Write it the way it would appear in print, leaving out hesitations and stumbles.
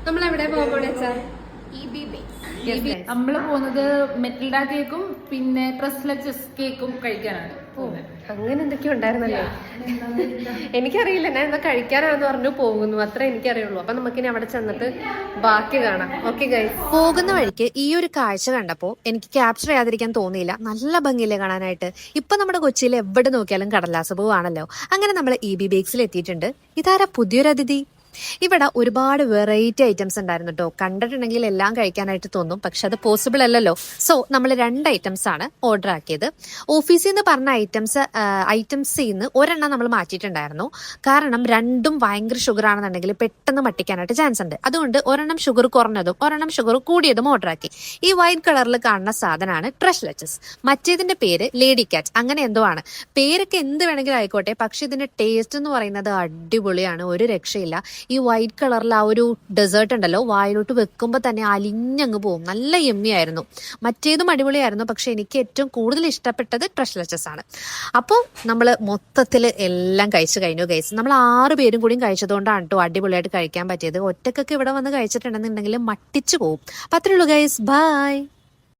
നമ്മളെവിടെ പോകുമ്പോഴേ വെച്ചാൽ നമ്മള് പോകുന്നത് മെറ്റിൽഡ കേക്കും പിന്നെ ട്രസ്ലച്ചസ് കേക്കും കഴിക്കാനാണ്. അങ്ങനെ എന്തൊക്കെയോ ഉണ്ടായിരുന്നല്ലേ? എനിക്കറിയില്ല. ഞാൻ എന്താ കഴിക്കാനാന്ന് പറഞ്ഞു പോകുന്നു, അത്ര എനിക്കറിയുള്ളൂ. അപ്പൊ നമുക്കിനി അവിടെ ചെന്നിട്ട് ബാക്കി കാണാം. Okay guys. പോകുന്ന വഴിക്ക് ഈ ഒരു കാഴ്ച കണ്ടപ്പോൾ എനിക്ക് ക്യാപ്ചർ ചെയ്യാതിരിക്കാൻ തോന്നിയില്ല. നല്ല ഭംഗിയില്ലേ കാണാനായിട്ട്. ഇപ്പൊ നമ്മുടെ കൊച്ചിയിൽ എവിടെ നോക്കിയാലും കടലാസ് പൂവാണല്ലോ. അങ്ങനെ നമ്മൾ EB ബേക്സിൽ എത്തിയിട്ടുണ്ട്. ഇതാരാ പുതിയൊരു അതിഥി? ഇവിടെ ഒരുപാട് വെറൈറ്റി ഐറ്റംസ് ഉണ്ടായിരുന്നു കേട്ടോ. കണ്ടിട്ടുണ്ടെങ്കിൽ എല്ലാം കഴിക്കാനായിട്ട് തോന്നും, പക്ഷെ അത് പോസിബിൾ അല്ലല്ലോ. സോ നമ്മൾ 2 ഐറ്റംസ് ആണ് ഓർഡർ ആക്കിയത്. ഓഫീസിൽ നിന്ന് പറഞ്ഞ ഐറ്റംസിൽ നിന്ന് ഒരെണ്ണം നമ്മൾ മാറ്റിയിട്ടുണ്ടായിരുന്നു. കാരണം രണ്ടും ഭയങ്കര ഷുഗർ ആണെന്നുണ്ടെങ്കിൽ പെട്ടെന്ന് മട്ടിക്കാനായിട്ട് ചാൻസ് ഉണ്ട്. അതുകൊണ്ട് ഒരെണ്ണം ഷുഗർ കുറഞ്ഞതും ഒരെണ്ണം ഷുഗർ കൂടിയതും ഓർഡർ ആക്കി. ഈ വൈറ്റ് കളറിൽ കാണുന്ന സാധനമാണ് ട്രസ്ലച്ചസ്. മറ്റേതിന്റെ പേര് ലേഡി കാറ്റ്, അങ്ങനെ എന്തോ ആണ്. പേരൊക്കെ എന്ത് വേണമെങ്കിലും ആയിക്കോട്ടെ, പക്ഷെ ഇതിന്റെ ടേസ്റ്റ് എന്ന് പറയുന്നത് അടിപൊളിയാണ്, ഒരു രക്ഷയില്ല. ഈ വൈറ്റ് കളറിൽ ആ ഒരു ഡെസേർട്ട് ഉണ്ടല്ലോ, വായിലോട്ട് വെക്കുമ്പോൾ തന്നെ അലിഞ്ഞങ്ങ് പോകും. നല്ല യമ്മി ആയിരുന്നു. മറ്റേതും അടിപൊളിയായിരുന്നു, പക്ഷെ എനിക്ക് ഏറ്റവും കൂടുതൽ ഇഷ്ടപ്പെട്ടത് ട്രസ്ലച്ചസ് ആണ്. അപ്പോൾ നമ്മൾ മൊത്തത്തിൽ എല്ലാം കഴിച്ചു കഴിഞ്ഞു ഗൈസ്. നമ്മൾ 6 പേരും കൂടിയും കഴിച്ചതുകൊണ്ടാണ് കേട്ടോ അടിപൊളിയായിട്ട് കഴിക്കാൻ പറ്റിയത്. ഒറ്റക്കൊക്കെ ഇവിടെ വന്ന് കഴിച്ചിട്ടുണ്ടെന്നുണ്ടെങ്കിൽ മട്ടിച്ചു പോകും. അപ്പം അത്രേ ഉള്ളൂ ഗൈസ്. ബൈ.